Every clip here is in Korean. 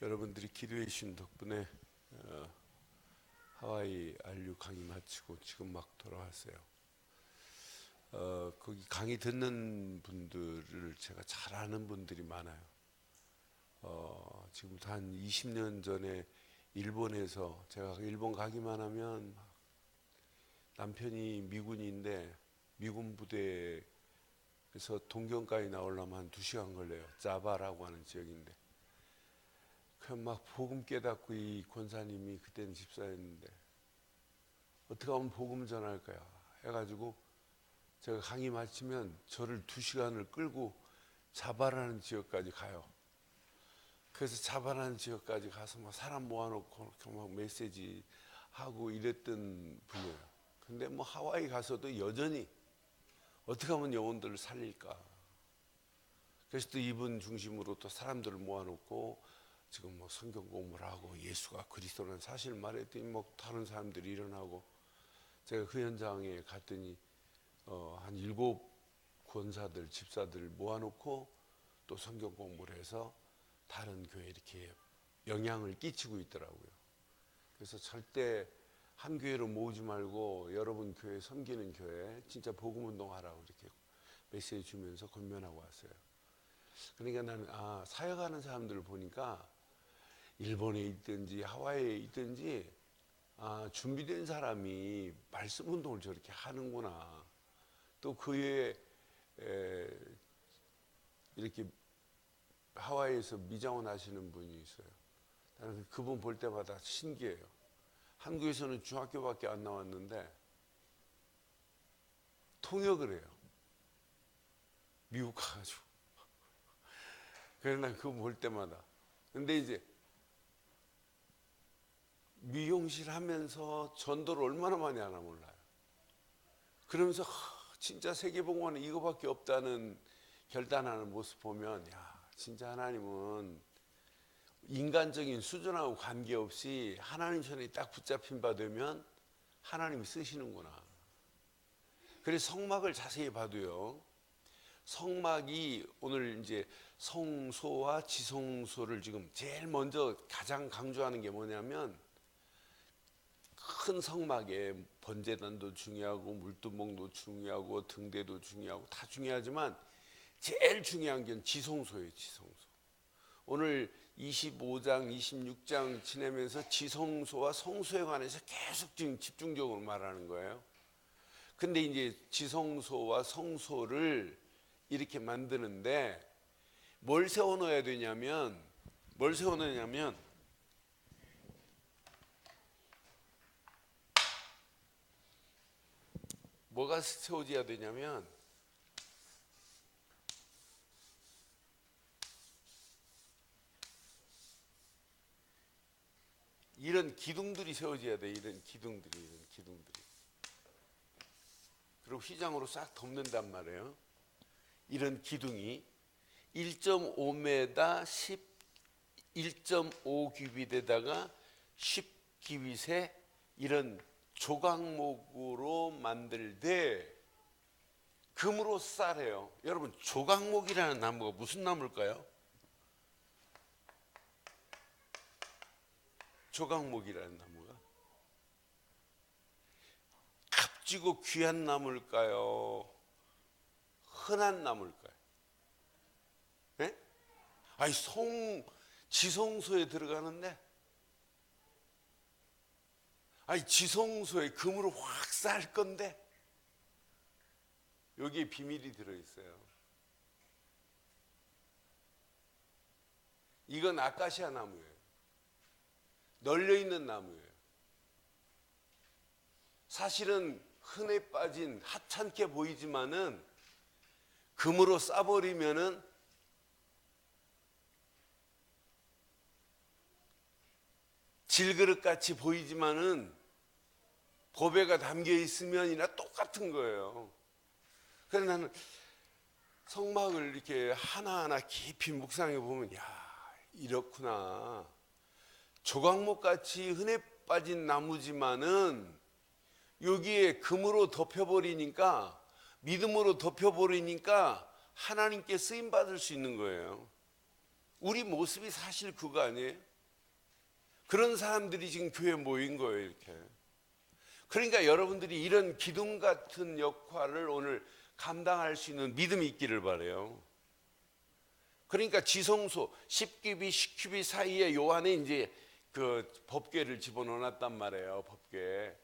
여러분들이 기도해 주신 덕분에 하와이 RU 강의 마치고 지금 막 돌아왔어요. 거기 강의 듣는 분들을 제가 잘 아는 분들이 많아요. 지금부터 한 20년 전에 일본에서 제가 일본 가기만 하면 남편이 미군인데 미군 부대에서 동경까지 나오려면 한 2시간 걸려요. 자바라고 하는 지역인데 그냥 막 복음 깨닫고 이 권사님이 그때는 집사였는데 어떻게 하면 복음 전할 거야 해가지고 제가 강의 마치면 저를 2시간을 끌고 자바라는 지역까지 가요. 그래서 자바라는 지역까지 가서 막 사람 모아놓고 막 메시지 하고 이랬던 분이에요. 근데 뭐 하와이 가서도 여전히 어떻게 하면 영혼들을 살릴까. 그래서 또 이분 중심으로 또 사람들을 모아놓고 지금 뭐 성경 공부를 하고 예수가 그리스도라는 사실 말했더니 뭐 다른 사람들이 일어나고 제가 그 현장에 갔더니 한 7 권사들 집사들 모아놓고 또 성경 공부를 해서 다른 교회에 이렇게 영향을 끼치고 있더라고요. 그래서 절대 한 교회로 모으지 말고 여러분 교회 섬기는 교회 진짜 복음운동하라고 이렇게 메시지 주면서 권면하고 왔어요. 그러니까 나는 사역하는 사람들을 보니까 일본에 있든지 하와이에 있든지 준비된 사람이 말씀 운동을 저렇게 하는구나. 또 그 외에 이렇게 하와이에서 미장원 하시는 분이 있어요. 나는 그분 볼 때마다 신기해요. 한국에서는 중학교밖에 안 나왔는데 통역을 해요. 미국 가가지고. 그래서 난 그거 볼 때마다. 근데 이제 미용실 하면서 전도를 얼마나 많이 하나 몰라요. 그러면서 진짜 세계복음화는 이거밖에 없다는 결단하는 모습 보면 진짜 하나님은 인간적인 수준하고 관계없이 하나님 손에 딱 붙잡힌 바 되면 하나님이 쓰시는구나. 그래서 성막을 자세히 봐도요. 성막이 오늘 이제 성소와 지성소를 지금 제일 먼저 가장 강조하는 게 뭐냐면 큰 성막에 번제단도 중요하고 물두멍도 중요하고 등대도 중요하고 다 중요하지만 제일 중요한 게 지성소예요. 지성소. 오늘 25장 26장 지내면서 지성소와 성소에 관해서 계속 지금 집중적으로 말하는 거예요. 근데 이제 지성소와 성소를 이렇게 만드는데 뭘 세워놓아야 되냐면 뭐가 세워져야 되냐면 이런 기둥들이 세워져야 돼. 이런 기둥들이. 그리고 휘장으로 싹 덮는단 말이에요. 이런 기둥이 1.5m 1.5규빗에다가 10규빗에 이런 조각목으로 만들되 금으로 싸래요. 여러분 조각목이라는 나무가 무슨 나무일까요? 조각목이라는 나무가 값지고 귀한 나무일까요? 흔한 나무일까요? 네? 아니 지성소에 들어가는데 지성소에 금으로 확 쌀 건데 여기에 비밀이 들어있어요. 이건 아카시아 나무예요. 널려있는 나무예요. 사실은 흔해 빠진 하찮게 보이지만은 금으로 싸버리면은 질그릇같이 보이지만은 보배가 담겨 있으면이나 똑같은 거예요. 그래서 나는 성막을 이렇게 하나하나 깊이 묵상해 보면 이렇구나. 조각목같이 흔해 빠진 나무지만은 여기에 금으로 덮여버리니까 믿음으로 덮여버리니까 하나님께 쓰임받을 수 있는 거예요. 우리 모습이 사실 그거 아니에요? 그런 사람들이 지금 교회에 모인 거예요, 이렇게. 그러니까 여러분들이 이런 기둥 같은 역할을 오늘 감당할 수 있는 믿음이 있기를 바라요. 그러니까 지성소 10규빗 10규빗 사이에 요 안에 이제 그 법궤를 집어넣어놨단 말이에요. 법궤.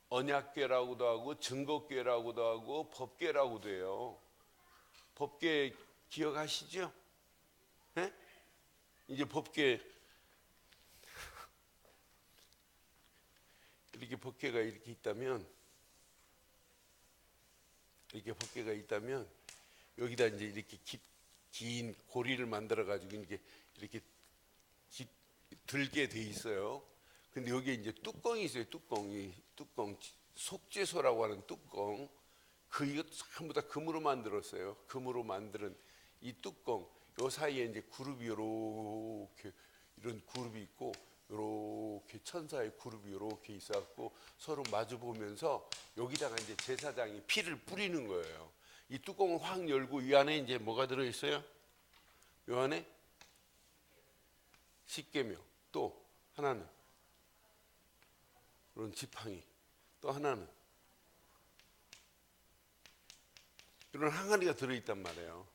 언약궤라고도 하고 증거궤라고도 하고 법궤라고도 해요. 법궤 기억하시죠? 네? 이제 법궤 이렇게 법궤가 이렇게 있다면, 이렇게 법궤가 있다면 여기다 이제 이렇게 긴 고리를 만들어 가지고 이렇게 들게 돼 있어요. 근데 여기에 이제 뚜껑이 있어요. 뚜껑 속죄소라고 하는 뚜껑. 이것 전부 다 금으로 만들었어요. 금으로 만드는 이 뚜껑. 요 사이에 이제 그룹이 이렇게 이런 그룹이 있고, 이렇게 천사의 그룹이 이렇게 있어갖고 서로 마주 보면서 여기다가 이제 제사장이 피를 뿌리는 거예요. 이 뚜껑을 확 열고 이 안에 이제 뭐가 들어 있어요? 이 안에 십계명, 또 하나는 이런 지팡이, 또 하나는 이런 항아리가 들어있단 말이에요.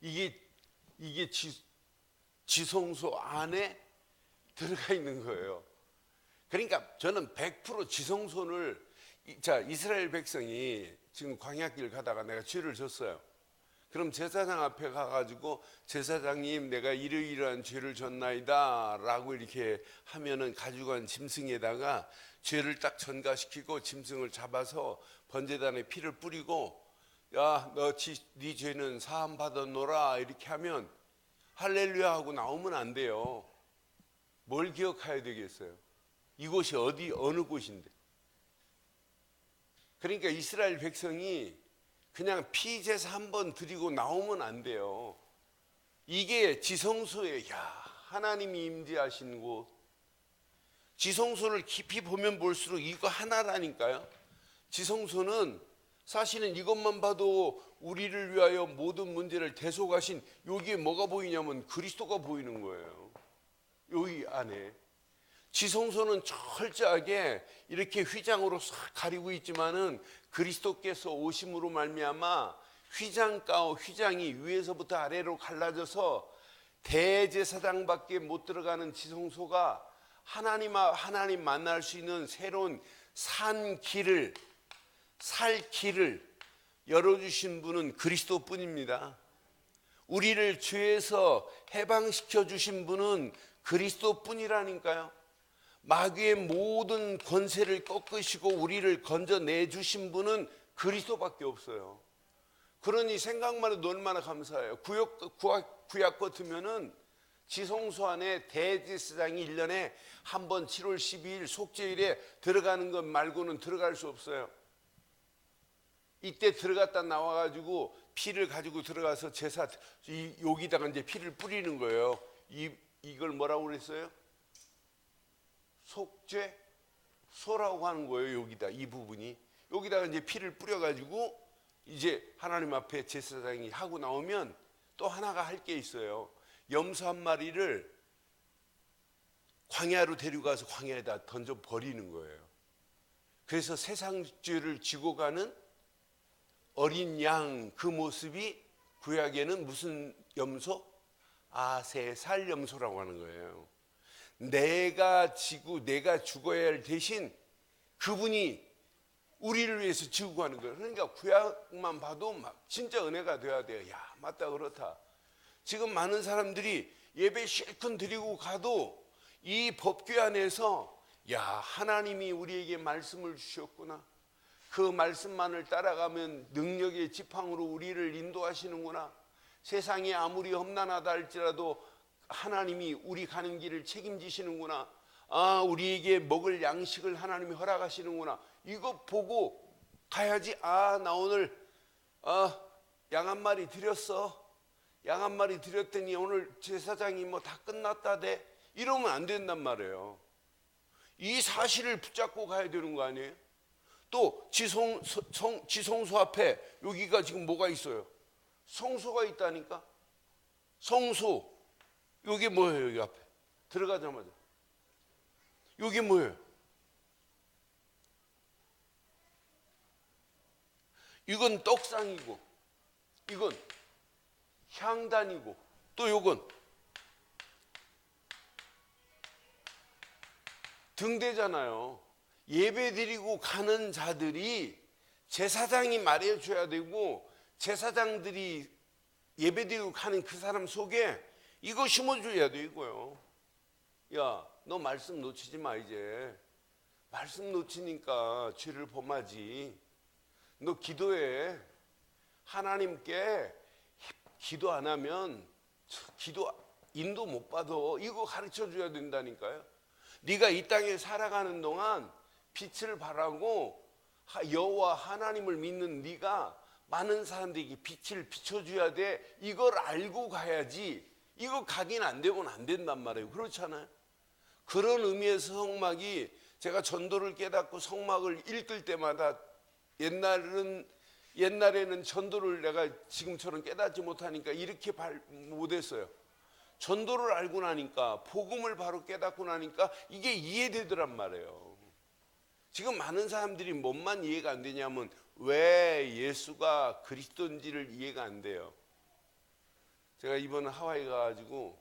이게 지성소 안에 들어가 있는 거예요. 그러니까 저는 100% 지성소를, 자, 이스라엘 백성이 지금 광야길 가다가 내가 죄를 졌어요. 그럼 제사장 앞에 가가지고 제사장님 내가 이러이러한 죄를 졌나이다 라고 이렇게 하면은 가지고 간 짐승에다가 죄를 딱 전가시키고 짐승을 잡아서 번제단에 피를 뿌리고, 야, 네 죄는 사함 받았노라 이렇게 하면 할렐루야 하고 나오면 안 돼요. 뭘 기억해야 되겠어요? 이곳이 어느 곳인데? 그러니까 이스라엘 백성이 그냥 피제사 한번 드리고 나오면 안 돼요. 이게 지성소에, 야, 하나님이 임재하신 곳. 지성소를 깊이 보면 볼수록 이거 하나라니까요. 지성소는 사실은 이것만 봐도 우리를 위하여 모든 문제를 대속하신, 여기에 뭐가 보이냐면 그리스도가 보이는 거예요. 여기 안에. 지성소는 철저하게 이렇게 휘장으로 싹 가리고 있지만은 그리스도께서 오심으로 말미암아 휘장이 위에서부터 아래로 갈라져서 대제사장밖에 못 들어가는 지성소가 하나님 만날 수 있는 새로운 살 길을 열어주신 분은 그리스도뿐입니다. 우리를 죄에서 해방시켜 주신 분은 그리스도뿐이라니까요. 마귀의 모든 권세를 꺾으시고 우리를 건져내 주신 분은 그리스도밖에 없어요. 그러니 생각만 해도 얼마나 감사해요. 구약 같으면은 지성소 안에 대제사장이 1년에 한 번 7월 12일 속죄일에 들어가는 것 말고는 들어갈 수 없어요. 이때 들어갔다 나와가지고 피를 가지고 들어가서 여기다가 이제 피를 뿌리는 거예요. 이걸 뭐라고 그랬어요? 속죄소라고 하는 거예요. 여기다, 이 부분이. 여기다가 이제 피를 뿌려가지고 이제 하나님 앞에 제사장이 하고 나오면 또 하나가 할 게 있어요. 염소 한 마리를 광야로 데려가서 광야에다 던져 버리는 거예요. 그래서 세상 죄를 지고 가는 어린 양, 그 모습이 구약에는 무슨 염소? 아세살 염소라고 하는 거예요. 내가 죽어야 할 대신 그분이 우리를 위해서 지고 가는 거예요. 그러니까 구약만 봐도 막 진짜 은혜가 돼야 돼요. 야, 맞다, 그렇다. 지금 많은 사람들이 예배 실컷 드리고 가도 이 법궤 안에서, 야, 하나님이 우리에게 말씀을 주셨구나, 그 말씀만을 따라가면 능력의 지팡으로 우리를 인도하시는구나, 세상이 아무리 험난하다 할지라도 하나님이 우리 가는 길을 책임지시는구나, 우리에게 먹을 양식을 하나님이 허락하시는구나, 이거 보고 가야지. 나 오늘 양 한 마리 드렸어, 양 한 마리 드렸더니 오늘 제사장이 뭐 다 끝났다대, 이러면 안 된단 말이에요. 이 사실을 붙잡고 가야 되는 거 아니에요? 또 지성소 앞에 여기가 지금 뭐가 있어요? 성소가 있다니까. 성소. 여기 뭐예요? 여기 앞에 들어가자마자 여기 뭐예요? 이건 떡상이고, 이건 향단이고, 또 요건 등대잖아요. 예배 드리고 가는 자들이 제사장이 말해줘야 되고, 제사장들이 예배 드리고 가는 그 사람 속에 이거 심어줘야 되고요. 야, 너 말씀 놓치지 마. 이제 말씀 놓치니까 죄를 범하지. 너 기도해. 하나님께 기도 안 하면 기도 인도 못 받아. 이거 가르쳐 줘야 된다니까요. 네가 이 땅에 살아가는 동안 빛을 발하고 여호와 하나님을 믿는 네가 많은 사람들에게 빛을 비춰줘야 돼. 이걸 알고 가야지. 이거 각인 안 되고는 안 된단 말이에요. 그렇잖아요. 그런 의미에서 성막이, 제가 전도를 깨닫고 성막을 읽을 때마다 옛날에는 전도를 내가 지금처럼 깨닫지 못하니까 이렇게 못했어요. 전도를 알고 나니까, 복음을 바로 깨닫고 나니까 이게 이해되더란 말이에요. 지금 많은 사람들이 뭔만 이해가 안 되냐면 왜 예수가 그리스도인지를 이해가 안 돼요. 제가 이번에 하와이 가가지고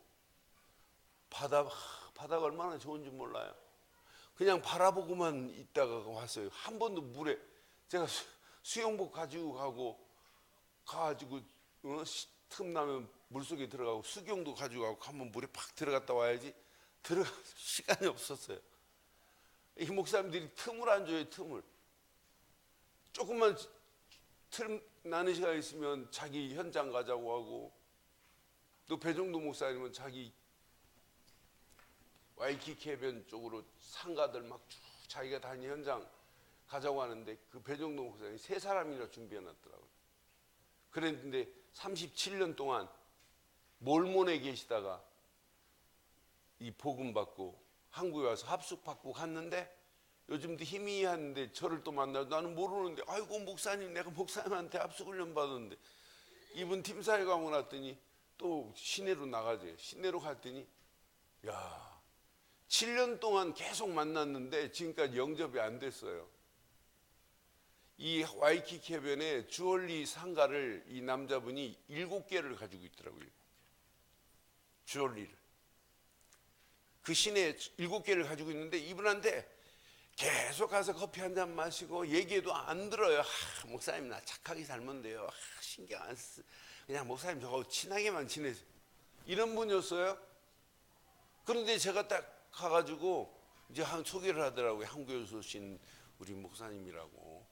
바다가 얼마나 좋은지 몰라요. 그냥 바라보고만 있다가 왔어요. 한 번도 물에, 제가 수영복 가지고 가가지고 틈나면 물속에 들어가고, 수경도 가지고 가고, 한번 물에 팍 들어갔다 와야지 들어갈 시간이 없었어요. 이 목사님들이 틈을 안 줘요. 틈을. 조금만 틈 나는 시간 있으면 자기 현장 가자고 하고, 또 배종도 목사님은 자기 와이키키 해변 쪽으로 상가들 막 쭉 자기가 다니는 현장 가자고 하는데, 그 배종도 목사님이 3사람이나 준비해놨더라고요. 그랬는데 37년 동안 몰몬에 계시다가 이 복음 받고 한국에 와서 합숙 받고 갔는데, 요즘도 희미한데 저를 또 만나서, 나는 모르는데, 아이고 목사님, 내가 목사님한테 합숙 훈련 받았는데, 이분 팀사에 가고 났더니 또 시내로 나가지. 시내로 갔더니, 야, 7년 동안 계속 만났는데 지금까지 영접이 안 됐어요. 이 와이키키 해변에 주얼리 상가를 이 남자분이 7개를 가지고 있더라고요. 주얼리를. 그 시내에 7개를 가지고 있는데, 이분한테 계속 가서 커피 한 잔 마시고 얘기해도 안 들어요. 목사님 나 착하게 살면 돼요. 신경 안 쓰. 그냥 목사님 저하고 친하게만 지내세요. 이런 분이었어요. 그런데 제가 딱 가가지고 이제 소개를 하더라고요. 한국에서 오신 우리 목사님이라고.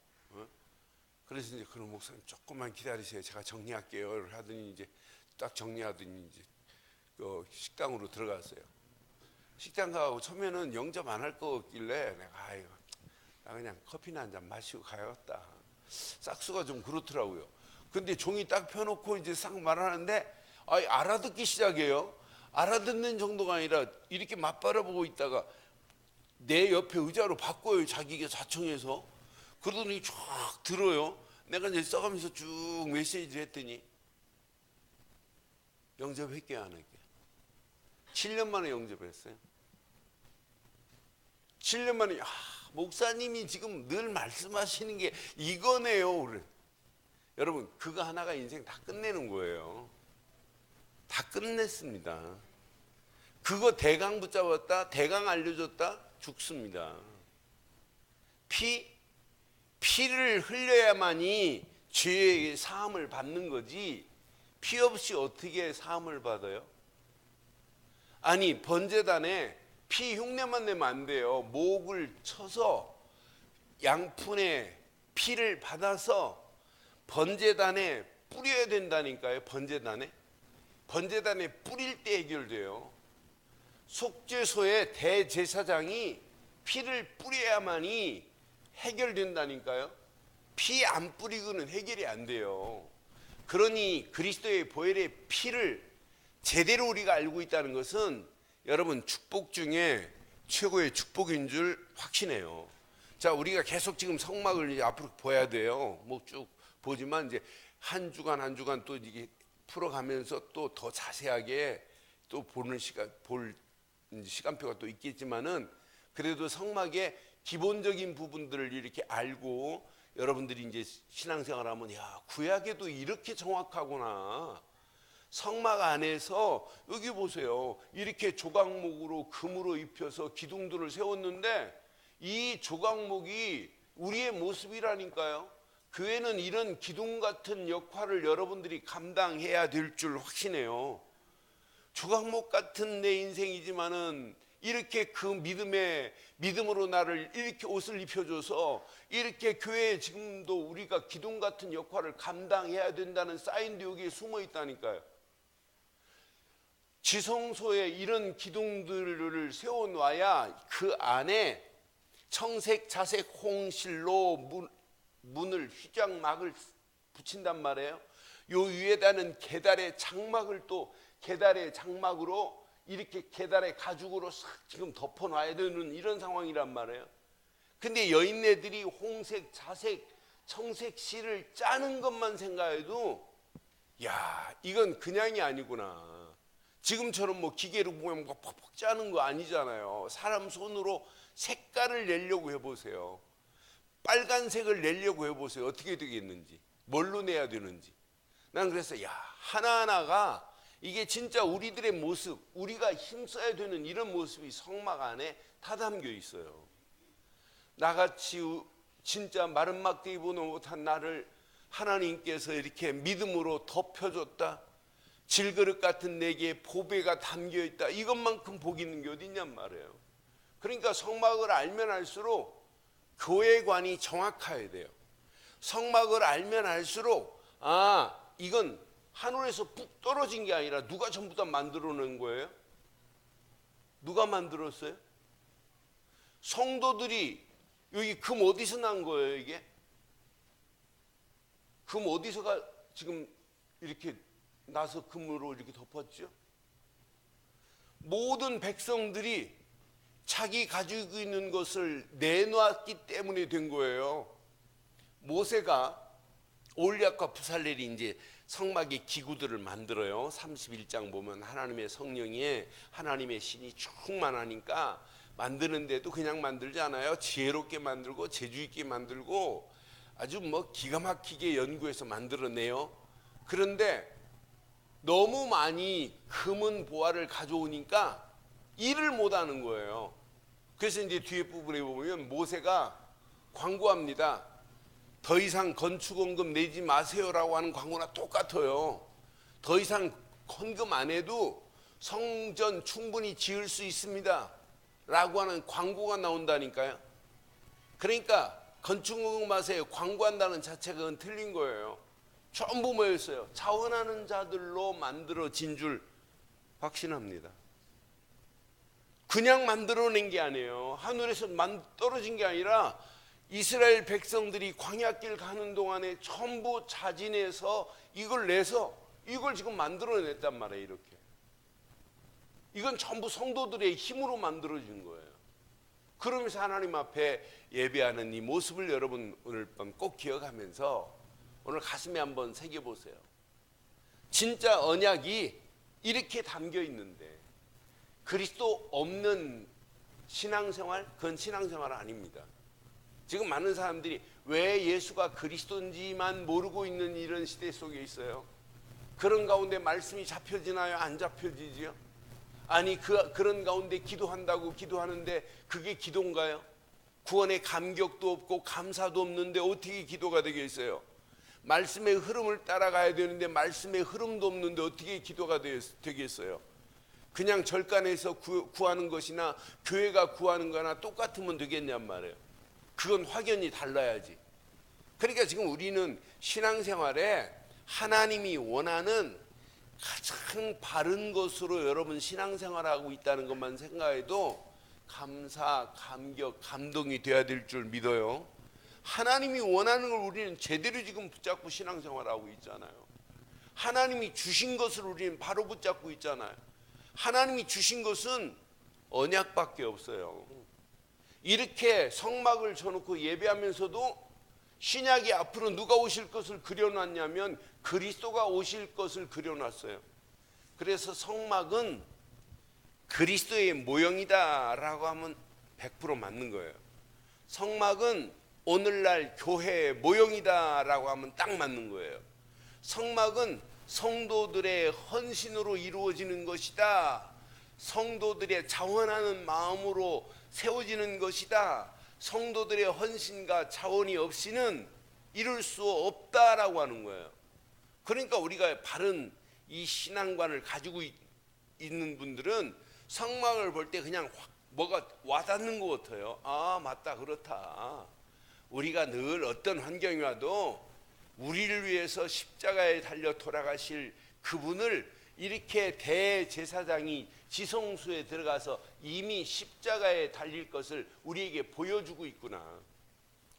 그래서 이제 그런 목사님 조금만 기다리세요. 제가 정리할게요. 하더니 이제 딱 정리하더니 이제 식당으로 들어갔어요. 식당 가고 처음에는 영접 안 할 거길래 내가 나 그냥 커피나 한 잔 마시고 가야겠다. 싹수가 좀 그렇더라고요. 근데 종이 딱 펴놓고 이제 싹 말하는데 알아듣기 시작해요. 알아듣는 정도가 아니라 이렇게 맞바라보고 있다가 내 옆에 의자로 바꿔요. 자기가 자청해서. 그러더니 쫙 들어요. 내가 이제 써가면서 쭉 메시지를 했더니 영접할게요, 안 할게요? 7년 만에 영접했어요. 7년 만에. 목사님이 지금 늘 말씀하시는 게 이거네요. 그래. 여러분, 그거 하나가 인생 다 끝내는 거예요. 다 끝냈습니다. 그거 대강 붙잡았다, 대강 알려줬다, 죽습니다. 피를 흘려야만이 죄의 사함을 받는 거지, 피 없이 어떻게 사함을 받아요? 아니, 번제단에 피 흉내만 내면 안 돼요. 목을 쳐서 양푼에 피를 받아서 번제단에 뿌려야 된다니까요. 번제단에 뿌릴 때 해결돼요. 속죄소의 대제사장이 피를 뿌려야만이 해결된다니까요. 피 안 뿌리고는 해결이 안 돼요. 그러니 그리스도의 보혈의 피를 제대로 우리가 알고 있다는 것은 여러분 축복 중에 최고의 축복인 줄 확신해요. 자, 우리가 계속 지금 성막을 이제 앞으로 봐야 돼요. 뭐 쭉 보지만 이제 한 주간 또 이게 풀어가면서 또 더 자세하게 또 볼 시간표가 또 있겠지만은, 그래도 성막의 기본적인 부분들을 이렇게 알고 여러분들이 이제 신앙생활하면, 야, 구약에도 이렇게 정확하구나. 성막 안에서 여기 보세요. 이렇게 조각목으로 금으로 입혀서 기둥들을 세웠는데 이 조각목이 우리의 모습이라니까요. 교회는 이런 기둥 같은 역할을 여러분들이 감당해야 될 줄 확신해요. 조각목 같은 내 인생이지만은 이렇게 그 믿음으로 나를 이렇게 옷을 입혀줘서 이렇게 교회에 지금도 우리가 기둥 같은 역할을 감당해야 된다는 사인도 여기에 숨어 있다니까요. 지성소에 이런 기둥들을 세워놔야 그 안에 청색, 자색, 홍실로 문을 휘장막을 붙인단 말이에요. 요 위에다는 계달의 장막을 또 계달의 장막으로 이렇게 계달의 가죽으로 싹 지금 덮어놔야 되는 이런 상황이란 말이에요. 근데 여인네들이 홍색, 자색, 청색 실을 짜는 것만 생각해도, 야, 이건 그냥이 아니구나. 지금처럼 뭐 기계로 보면 뭐 퍽퍽 짜는 거 아니잖아요. 사람 손으로 색깔을 내려고 해보세요. 빨간색을 내려고 해보세요. 어떻게 되겠는지, 뭘로 내야 되는지. 난 그래서 야, 하나하나가 이게 진짜 우리들의 모습, 우리가 힘써야 되는 이런 모습이 성막 안에 다 담겨 있어요. 나같이 진짜 마른 막대 입어 못한 나를 하나님께서 이렇게 믿음으로 덮여줬다. 질그릇 같은 내게 보배가 담겨 있다. 이것만큼 복 있는 게 어디 있냔 말이에요. 그러니까 성막을 알면 알수록 교회관이 정확해야 돼요. 성막을 알면 알수록, 아, 이건 하늘에서 푹 떨어진 게 아니라 누가 전부 다 만들어낸 거예요? 누가 만들었어요? 성도들이. 여기 금 어디서 난 거예요, 이게? 금 어디서가 지금 이렇게 나서 금으로 이렇게 덮었죠? 모든 백성들이 자기 가지고 있는 것을 내놓았기 때문에 된 거예요. 모세가 올리압과 부살렐이 이제 성막의 기구들을 만들어요. 31장 보면 하나님의 성령에 하나님의 신이 충만하니까 만드는데도 그냥 만들지 않아요. 지혜롭게 만들고 재주 있게 만들고 아주 뭐 기가 막히게 연구해서 만들어내요. 그런데 너무 많이 금은 보화를 가져오니까 일을 못하는 거예요. 그래서 이제 뒤에 부분에 보면 모세가 광고합니다. 더 이상 건축원금 내지 마세요라고 하는 광고나 똑같아요. 더 이상 헌금 안 해도 성전 충분히 지을 수 있습니다 라고 하는 광고가 나온다니까요. 그러니까 건축원금 마세요 광고한다는 자체가 틀린 거예요. 전부 뭐였어요? 자원하는 자들로 만들어진 줄 확신합니다. 그냥 만들어낸 게 아니에요. 하늘에서 떨어진 게 아니라 이스라엘 백성들이 광야길 가는 동안에 전부 자진해서 이걸 내서 이걸 지금 만들어냈단 말이에요. 이렇게. 이건 전부 성도들의 힘으로 만들어진 거예요. 그러면서 하나님 앞에 예배하는 이 모습을 여러분 오늘 밤 꼭 기억하면서 오늘 가슴에 한번 새겨보세요. 진짜 언약이 이렇게 담겨 있는데 그리스도 없는 신앙생활, 그건 신앙생활 아닙니다. 지금 많은 사람들이 왜 예수가 그리스도인지만 모르고 있는 이런 시대 속에 있어요. 그런 가운데 말씀이 잡혀지나요? 안 잡혀지지요? 아니 그런 가운데 기도한다고 기도하는데 그게 기도인가요? 구원의 감격도 없고 감사도 없는데 어떻게 기도가 되겠어요? 말씀의 흐름을 따라가야 되는데 말씀의 흐름도 없는데 어떻게 기도가 되겠어요? 그냥 절간에서 구하는 것이나 교회가 구하는 거나 똑같으면 되겠냔 말이에요. 그건 확연히 달라야지. 그러니까 지금 우리는 신앙생활에 하나님이 원하는 가장 바른 것으로 여러분 신앙생활하고 있다는 것만 생각해도 감사, 감격, 감동이 돼야 될 줄 믿어요. 하나님이 원하는 걸 우리는 제대로 지금 붙잡고 신앙생활하고 있잖아요. 하나님이 주신 것을 우리는 바로 붙잡고 있잖아요. 하나님이 주신 것은 언약밖에 없어요. 이렇게 성막을 쳐놓고 예배하면서도 신약이 앞으로 누가 오실 것을 그려놨냐면 그리스도가 오실 것을 그려놨어요. 그래서 성막은 그리스도의 모형이다 라고 하면 100% 맞는 거예요. 성막은 오늘날 교회의 모형이다 라고 하면 딱 맞는 거예요. 성막은 성도들의 헌신으로 이루어지는 것이다. 성도들의 자원하는 마음으로 세워지는 것이다. 성도들의 헌신과 자원이 없이는 이룰 수 없다라고 하는 거예요. 그러니까 우리가 바른 이 신앙관을 가지고 있는 분들은 성막을 볼 때 그냥 뭐가 와닿는 것 같아요. 아, 맞다, 그렇다. 우리가 늘 어떤 환경이 와도 우리를 위해서 십자가에 달려 돌아가실 그분을 이렇게 대제사장이 지성소에 들어가서 이미 십자가에 달릴 것을 우리에게 보여주고 있구나.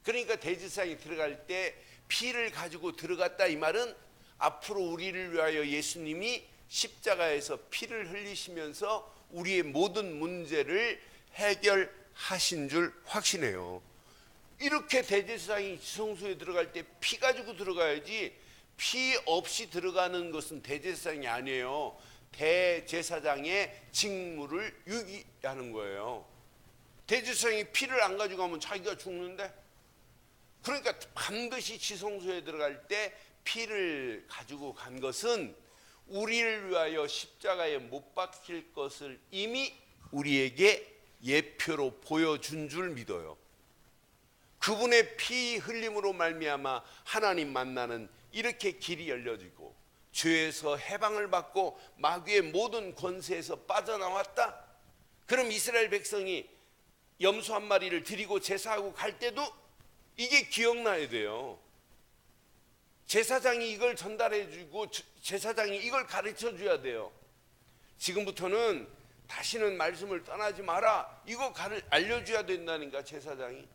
그러니까 대제사장이 들어갈 때 피를 가지고 들어갔다, 이 말은 앞으로 우리를 위하여 예수님이 십자가에서 피를 흘리시면서 우리의 모든 문제를 해결하신 줄 확신해요. 이렇게 대제사장이 지성소에 들어갈 때 피 가지고 들어가야지, 피 없이 들어가는 것은 대제사장이 아니에요. 대제사장의 직무를 유기하는 거예요. 대제사장이 피를 안 가지고 가면 자기가 죽는데, 그러니까 반드시 지성소에 들어갈 때 피를 가지고 간 것은 우리를 위하여 십자가에 못 박힐 것을 이미 우리에게 예표로 보여준 줄 믿어요. 그분의 피 흘림으로 말미암아 하나님 만나는 이렇게 길이 열려지고 죄에서 해방을 받고 마귀의 모든 권세에서 빠져나왔다. 그럼 이스라엘 백성이 염소 한 마리를 드리고 제사하고 갈 때도 이게 기억나야 돼요. 제사장이 이걸 전달해 주고 제사장이 이걸 가르쳐 줘야 돼요. 지금부터는 다시는 말씀을 떠나지 마라, 이거 알려줘야 된다니까, 제사장이.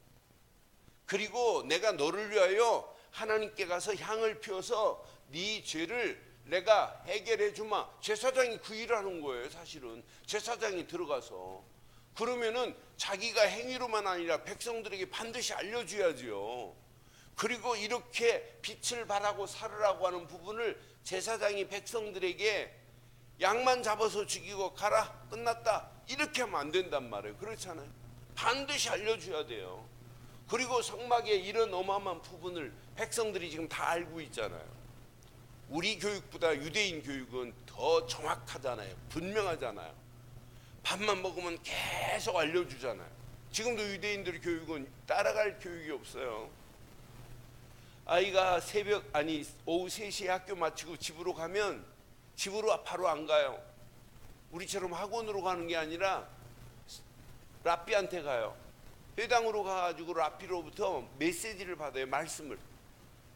그리고 내가 너를 위하여 하나님께 가서 향을 피워서 네 죄를 내가 해결해 주마. 제사장이 그 일을 하는 거예요. 사실은 제사장이 들어가서 그러면은 자기가 행위로만 아니라 백성들에게 반드시 알려줘야지요. 그리고 이렇게 빛을 발하고 살으라고 하는 부분을 제사장이 백성들에게 양만 잡아서 죽이고 가라, 끝났다, 이렇게 하면 안 된단 말이에요. 그렇잖아요. 반드시 알려줘야 돼요. 그리고 성막의 이런 어마어마한 부분을 백성들이 지금 다 알고 있잖아요. 우리 교육보다 유대인 교육은 더 정확하잖아요. 분명하잖아요. 밥만 먹으면 계속 알려주잖아요. 지금도 유대인들 교육은 따라갈 교육이 없어요. 아이가 오후 3시에 학교 마치고 집으로 가면 집으로 바로 안 가요. 우리처럼 학원으로 가는 게 아니라 랍비한테 가요. 회당으로 가가지고 랍비로부터 메시지를 받아요. 말씀을.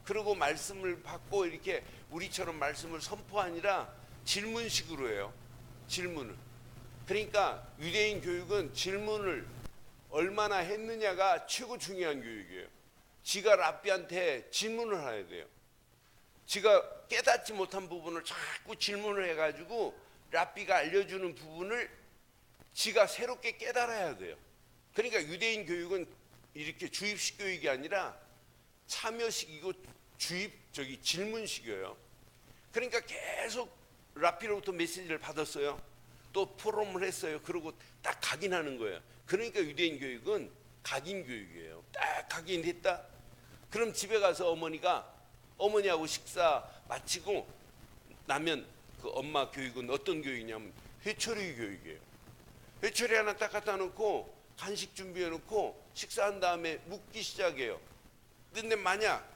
그리고 말씀을 받고 이렇게 우리처럼 말씀을 선포하니라 질문식으로 해요. 질문을. 그러니까 유대인 교육은 질문을 얼마나 했느냐가 최고 중요한 교육이에요. 지가 랍비한테 질문을 해야 돼요. 지가 깨닫지 못한 부분을 자꾸 질문을 해가지고 랍비가 알려주는 부분을 지가 새롭게 깨달아야 돼요. 그러니까 유대인 교육은 이렇게 주입식 교육이 아니라 참여식이고 질문식이에요. 그러니까 계속 랍비로부터 메시지를 받았어요. 또 포럼을 했어요. 그러고 딱 각인하는 거예요. 그러니까 유대인 교육은 각인 교육이에요. 딱 각인했다. 그럼 집에 가서 어머니하고 식사 마치고 나면 그 엄마 교육은 어떤 교육이냐면 회초리 교육이에요. 회초리 하나 딱 갖다 놓고 간식 준비해 놓고 식사한 다음에 묻기 시작해요. 근데 만약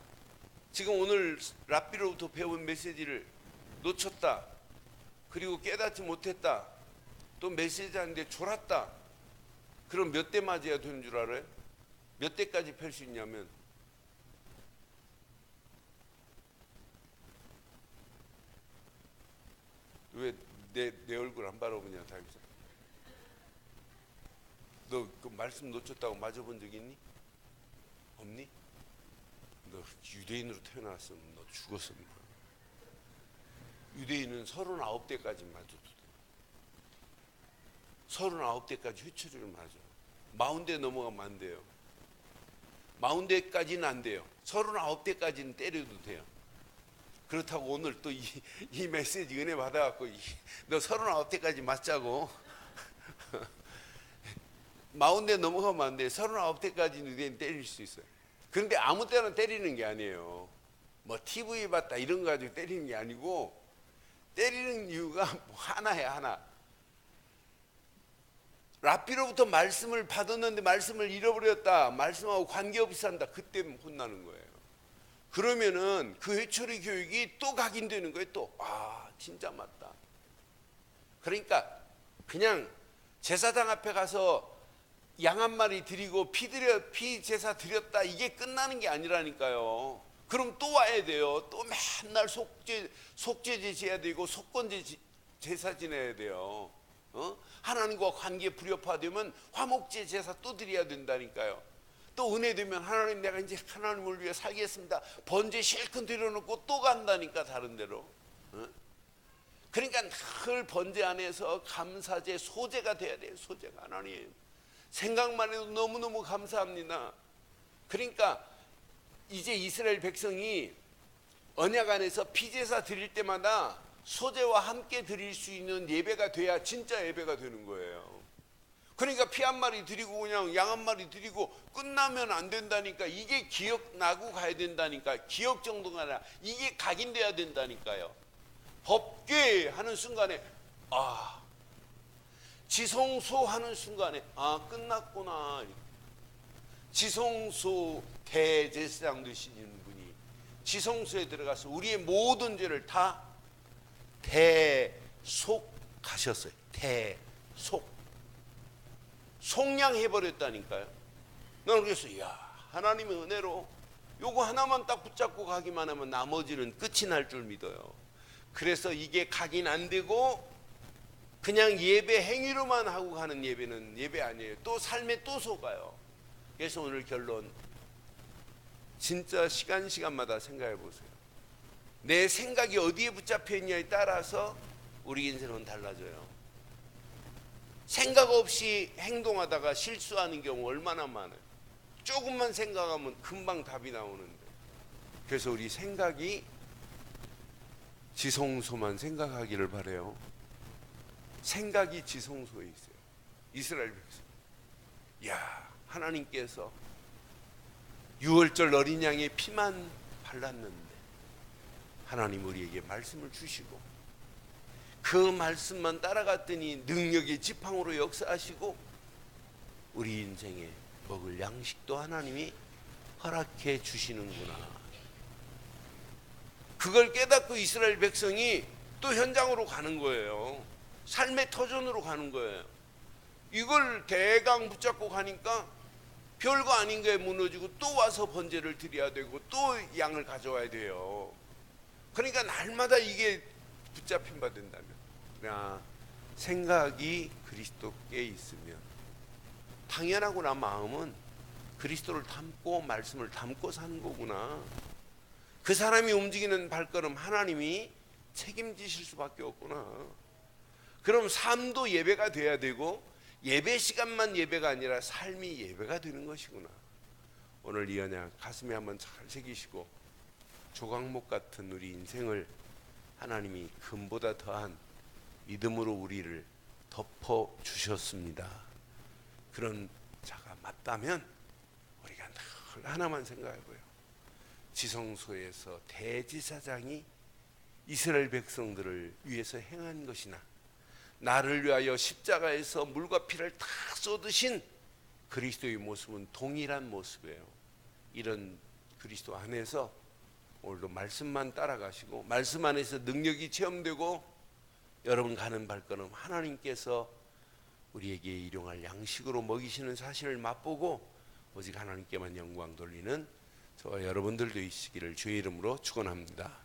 지금 오늘 랍비로부터 배운 메시지를 놓쳤다, 그리고 깨닫지 못했다, 또 메시지 하는데 졸았다, 그럼 몇 대 맞아야 되는 줄 알아요? 몇 대까지 펼 수 있냐면 왜 내 얼굴 안 바라보냐, 다윗아. 너 그 말씀 놓쳤다고 맞아본 적 있니? 없니? 너 유대인으로 태어났으면 너 죽었어. 유대인은 39대까지 맞아도 돼. 39대까지 회초리를 맞아. 40대 넘어가면 안 돼요. 40대까지는 안 돼요. 39대까지는 때려도 돼요. 그렇다고 오늘 또 이 메시지 은혜 받아갖고 너 39대까지 맞자고 40대 넘어가면 안 돼. 39대까지는 때릴 수 있어요. 그런데 아무 때나 때리는 게 아니에요. 뭐 TV 봤다 이런 거 가지고 때리는 게 아니고, 때리는 이유가 뭐 하나야, 하나. 랍비로부터 말씀을 받았는데 말씀을 잃어버렸다, 말씀하고 관계없이 산다, 그때 혼나는 거예요. 그러면은 그 회초리 교육이 또 각인되는 거예요. 또 진짜 맞다. 그러니까 그냥 제사장 앞에 가서 양 한 마리 드리고 피 제사 드렸다, 이게 끝나는 게 아니라니까요. 그럼 또 와야 돼요. 또 맨날 속죄제 지어야 되고 속건제 제사 지내야 돼요. 하나님과 관계 불협화되면 화목제 제사 또 드려야 된다니까요. 또 은혜 되면 하나님, 내가 이제 하나님을 위해 살겠습니다, 번제 실컷 드려놓고 또 간다니까, 다른 데로. 그러니까 늘 번제 안에서 감사제, 소제가 돼야 돼요. 소제가. 하나님 생각만 해도 너무너무 감사합니다. 그러니까 이제 이스라엘 백성이 언약 안에서 피제사 드릴 때마다 소제와 함께 드릴 수 있는 예배가 돼야 진짜 예배가 되는 거예요. 그러니까 피 한 마리 드리고 그냥 양 한 마리 드리고 끝나면 안 된다니까. 이게 기억나고 가야 된다니까. 기억 정도가 아니라 이게 각인돼야 된다니까요. 법궤 하는 순간에 지성소 하는 순간에 끝났구나. 지성소 대제사장 되시는 분이 지성소에 들어가서 우리의 모든 죄를 다 대속하셨어요. 속량해버렸다니까요. 나는 그래서 하나님의 은혜로 요거 하나만 딱 붙잡고 가기만 하면 나머지는 끝이 날 줄 믿어요. 그래서 이게 각인 안 되고 그냥 예배 행위로만 하고 가는 예배는 예배 아니에요. 또 삶에 또 속아요. 그래서 오늘 결론, 진짜 시간마다 생각해 보세요. 내 생각이 어디에 붙잡혀 있냐에 따라서 우리 인생은 달라져요. 생각 없이 행동하다가 실수하는 경우 얼마나 많아요. 조금만 생각하면 금방 답이 나오는데. 그래서 우리 생각이 지성소만 생각하기를 바라요. 생각이 지성소에 있어요. 이스라엘 백성, 하나님께서 6월절 어린 양의 피만 발랐는데 하나님 우리에게 말씀을 주시고 그 말씀만 따라갔더니 능력의 지팡으로 역사하시고 우리 인생에 먹을 양식도 하나님이 허락해 주시는구나. 그걸 깨닫고 이스라엘 백성이 또 현장으로 가는 거예요. 삶의 터전으로 가는 거예요. 이걸 대강 붙잡고 가니까 별거 아닌 게 무너지고 또 와서 번제를 드려야 되고 또 양을 가져와야 돼요. 그러니까 날마다 이게 붙잡힌 바 된다면, 생각이 그리스도께 있으면 당연하구나. 마음은 그리스도를 담고 말씀을 담고 사는 거구나. 그 사람이 움직이는 발걸음 하나님이 책임지실 수밖에 없구나. 그럼 삶도 예배가 돼야 되고 예배 시간만 예배가 아니라 삶이 예배가 되는 것이구나. 오늘 이 언약 가슴에 한번 잘 새기시고 조각목 같은 우리 인생을 하나님이 금보다 더한 믿음으로 우리를 덮어 주셨습니다. 그런 자가 맞다면 우리가 늘 하나만 생각해보요. 지성소에서 대제사장이 이스라엘 백성들을 위해서 행한 것이나 나를 위하여 십자가에서 물과 피를 다 쏟으신 그리스도의 모습은 동일한 모습이에요. 이런 그리스도 안에서 오늘도 말씀만 따라가시고 말씀 안에서 능력이 체험되고 여러분 가는 발걸음 하나님께서 우리에게 일용할 양식으로 먹이시는 사실을 맛보고 오직 하나님께만 영광 돌리는 저와 여러분들도 있으시기를 주의 이름으로 축원합니다.